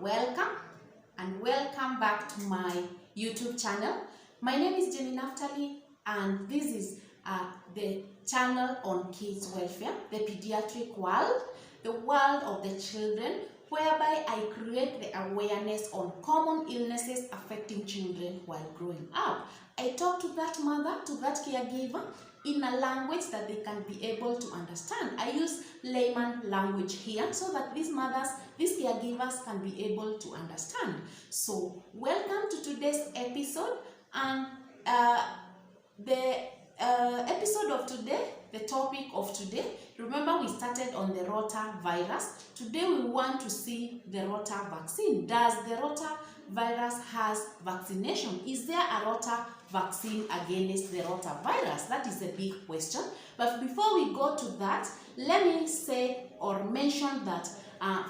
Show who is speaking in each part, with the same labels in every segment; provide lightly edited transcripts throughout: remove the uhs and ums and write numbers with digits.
Speaker 1: welcome and welcome back to my YouTube channel. My name is Jenny Naftali and this is the channel on kids welfare, the pediatric world, the world of the children, whereby I create the awareness on common illnesses affecting children while growing up. I talk to that mother, to that caregiver in a language that they can be able to understand. I use layman language here so that these mothers, these caregivers can be able to understand. So welcome to today's episode, and the episode of today, the topic of today, remember we started on the Rota virus. Today we want to see the Rota vaccine. Does the Rota virus has vaccination? Is there a Rota vaccine against the Rota virus? That is a big question. But before we go to that, let me say or mention that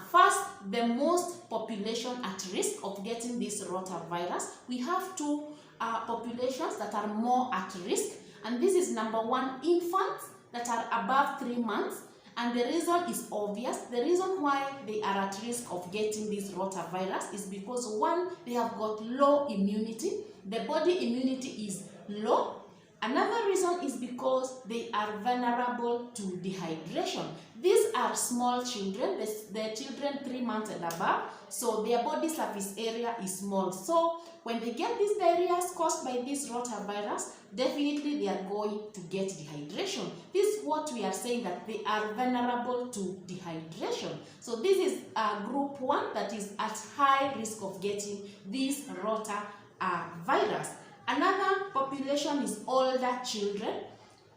Speaker 1: first, the most population at risk of getting this Rota virus, we have two populations that are more at risk. And this is number one, infants that are above 3 months. And the reason is obvious. The reason why they are at risk of getting this rotavirus is because, one, they have got low immunity. The body immunity is low. Another reason is because they are vulnerable to dehydration. These are small children, the children 3 months and above, so their body surface area is small. So when they get these diarrhea caused by this rotavirus, definitely they are going to get dehydration. This is what we are saying, that they are vulnerable to dehydration. So this is group 1 that is at high risk of getting this rotavirus. Another population is older children,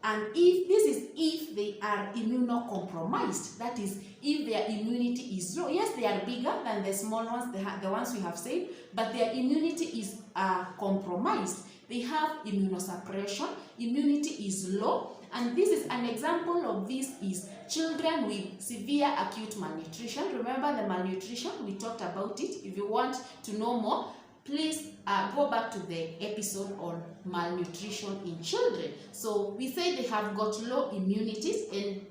Speaker 1: and if they are immunocompromised, that is, if their immunity is low. Yes, they are bigger than the small ones, the ones we have said, but their immunity is compromised. They have immunosuppression, immunity is low, and this is an example of this is children with severe acute malnutrition. Remember the malnutrition, we talked about it. If you want to know more, please go back to the episode on malnutrition in children. So we say they have got low immunities, and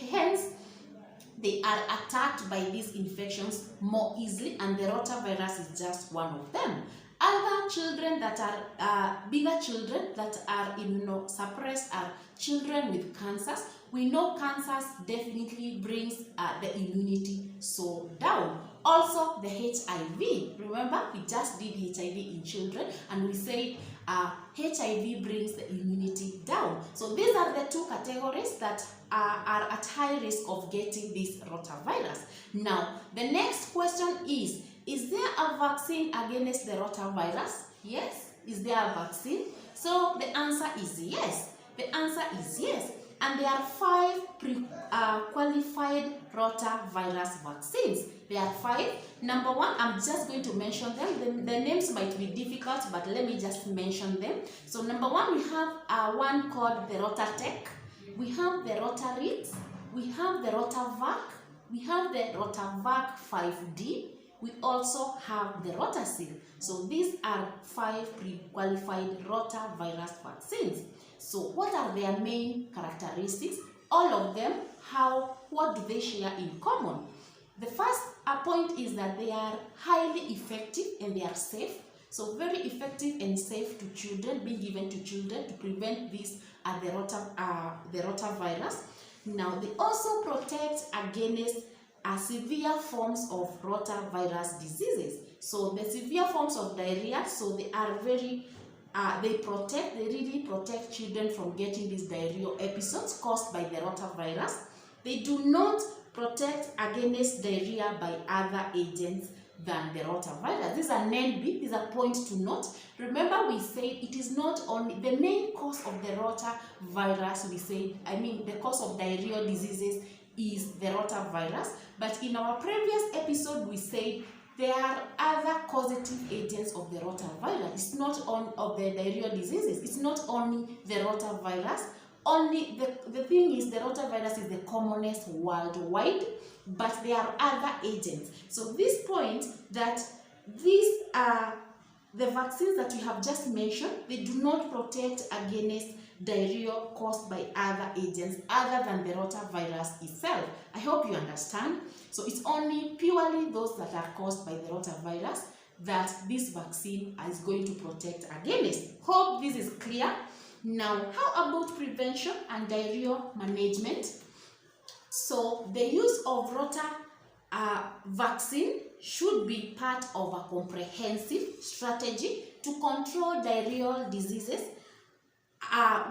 Speaker 1: hence they are attacked by these infections more easily, and the rotavirus is just one of them. Other children that are bigger children that are immunosuppressed are children with cancers. We know cancers definitely brings the immunity so down. Also the HIV. Remember, we just did HIV in children, and we said HIV brings the immunity down. So these are the two categories that are at high risk of getting this rotavirus. Now, the next question is there a vaccine against the rotavirus? Yes. Is there a vaccine? So the answer is yes. The answer is yes. And there are 5 qualified rotavirus vaccines. There are 5. Number 1, I'm just going to mention them. The names might be difficult, but let me just mention them. So number 1, we have one called the Rotatec. We have the Rotarix. We have the Rotavac. We have the Rotavac 5D. We also have the Rotacil. So these are 5 pre-qualified rotavirus vaccines. So what are their main characteristics? All of them, what do they share in common? The first point is that they are highly effective and they are safe. So very effective and safe to children, being given to children to prevent this the rotavirus. Now they also protect against severe forms of rotavirus diseases. So the severe forms of diarrhea, so they are very they really protect children from getting these diarrhea episodes caused by the rotavirus. They do not protect against diarrhea by other agents than the rotavirus. These are NNB, these are points to note. Remember, we said it is not only the main cause of the rotavirus, the cause of diarrhea diseases is the rotavirus, but in our previous episode we said there are other causative agents of the rotavirus. It's not on of the diarrhea diseases. It's not only the rotavirus. Only the thing is the rotavirus is the commonest worldwide, but there are other agents. So this point that these are the vaccines that we have just mentioned, they do not protect against diarrhea caused by other agents other than the rotavirus itself. I hope you understand. So it's only purely those that are caused by the rotavirus that this vaccine is going to protect against. Hope this is clear. Now, how about prevention and diarrhea management? So the use of Rota vaccine should be part of a comprehensive strategy to control diarrheal diseases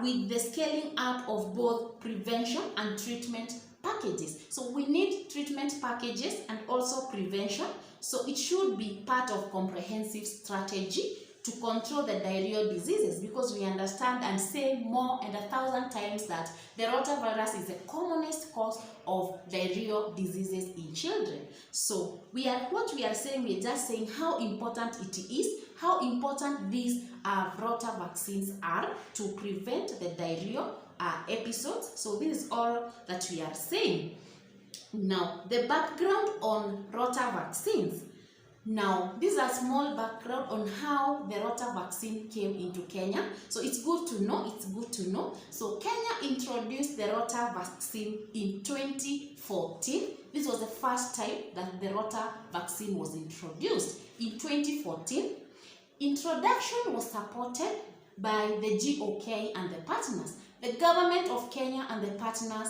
Speaker 1: with the scaling up of both prevention and treatment packages. So we need treatment packages and also prevention. So it should be part of comprehensive strategy to control the diarrheal diseases, because we understand and say more and 1,000 times that the rotavirus is the commonest cause of diarrheal diseases in children. So what we are saying, we are just saying how important it is, how important these Rota vaccines are to prevent the diarrhea episodes. So this is all that we are saying. Now, the background on Rota vaccines. Now, this is a small background on how the Rota vaccine came into Kenya. So it's good to know, So Kenya introduced the Rota vaccine in 2014. This was the first time that the Rota vaccine was introduced in 2014. Introduction was supported by the GOK and the partners. The government of Kenya and the partners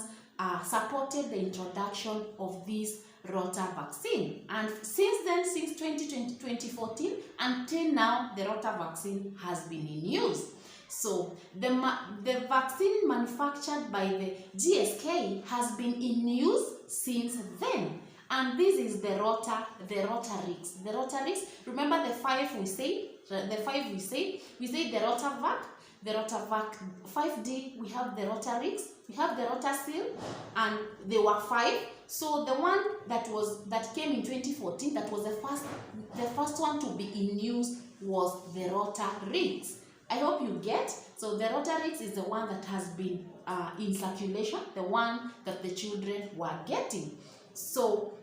Speaker 1: supported the introduction of this Rota vaccine, and since then, since 2014 until now, the Rota vaccine has been in use. So the vaccine manufactured by the GSK has been in use since then, and this is the Rotarix. The Rotarix, remember the five we say, we say the Rotavac 5D, we have the Rotarix, we have the Rotacil, and there were 5. So the one that came in 2014, that was the first one to be in use, was the Rotarix. I hope you get. So the Rotarix is the one that has been in circulation, the one that the children were getting. So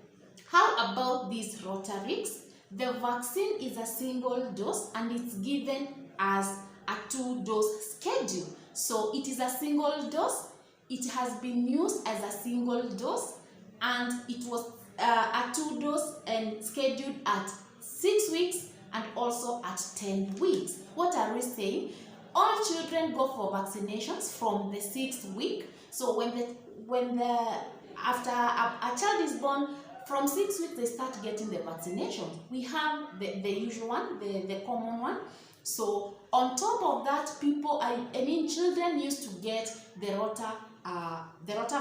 Speaker 1: how about this Rotarix? The vaccine is a single dose and it's given as a 2-dose schedule. So it is a single dose. It has been used as a single dose, and it was a 2-dose and scheduled at 6 weeks and also at 10 weeks. What are we saying? All children go for vaccinations from the 6th week. So after a child is born, from 6 weeks they start getting the vaccination. We have the usual one, the common one. So on top of that, children used to get the Rota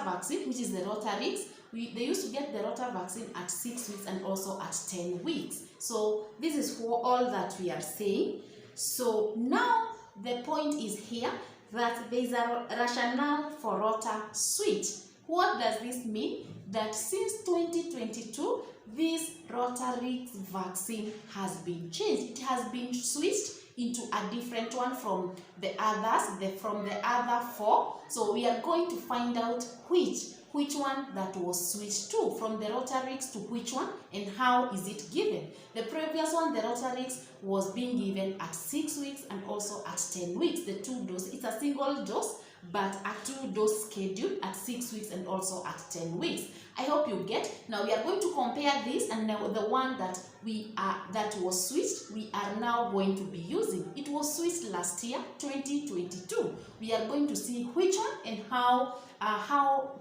Speaker 1: vaccine, which is the Rotarix. They used to get the Rota vaccine at 6 weeks and also at 10 weeks. So this is all that we are saying. So now the point is here that there is a rationale for Rota switch. What does this mean? That since 2022, this Rotarix vaccine has been changed. It has been switched into a different one from the others, from the other 4. So we are going to find out which one that was switched to, from the Rotarix to which one and how is it given. The previous one, the Rotarix, was being given at 6 weeks and also at 10 weeks, the 2-dose. It's a single dose, but a 2-dose schedule at 6 weeks and also at 10 weeks. I hope you get. Now we are going to compare this, and now the one that was switched, we are now going to be using. It was switched last year, 2022. We are going to see which one and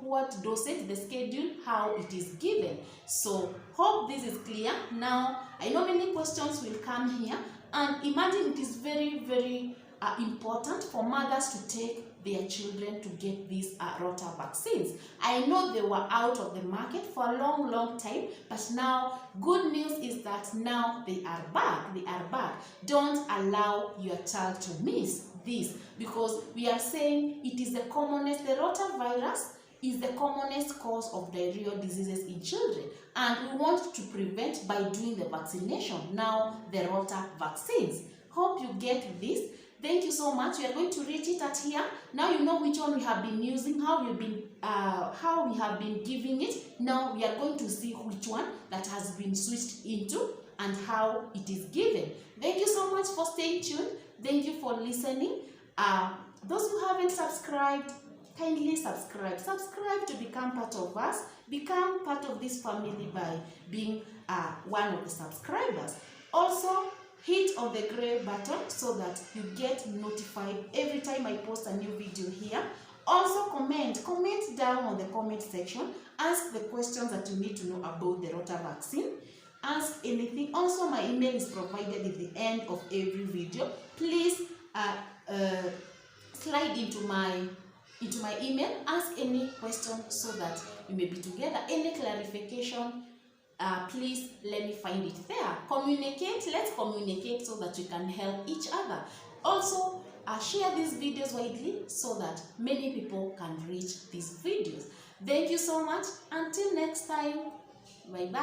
Speaker 1: what dosage, the schedule, how it is given. So hope this is clear. Now I know many questions will come here, and imagine it is very, very important for mothers to take their children to get these Rota vaccines. I know they were out of the market for a long time, but now good news is that now they are back. Don't allow your child to miss this, because we are saying it is the commonest, the rotavirus is the commonest cause of diarrheal diseases in children, and we want to prevent by doing the vaccination, now the Rota vaccines. Hope you get this. Thank you so much. We are going to rate it at here. Now you know which one we have been using, how we have been giving it. Now we are going to see which one that has been switched into and how it is given. Thank you so much for staying tuned. Thank you for listening. Those who haven't subscribed, kindly subscribe. Subscribe to become part of us. Become part of this family by being one of the subscribers. Also, hit on the gray button so that you get notified every time I post a new video here. Also, comment down on the comment section. Ask the questions that you need to know about the Rota vaccine. Ask anything. Also, my email is provided at the end of every video. Please slide into my email. Ask any question so that we may be together. Any clarification, please let me find it there. Communicate. Let's communicate so that we can help each other. Also, share these videos widely so that many people can reach these videos. Thank you so much. Until next time. Bye bye.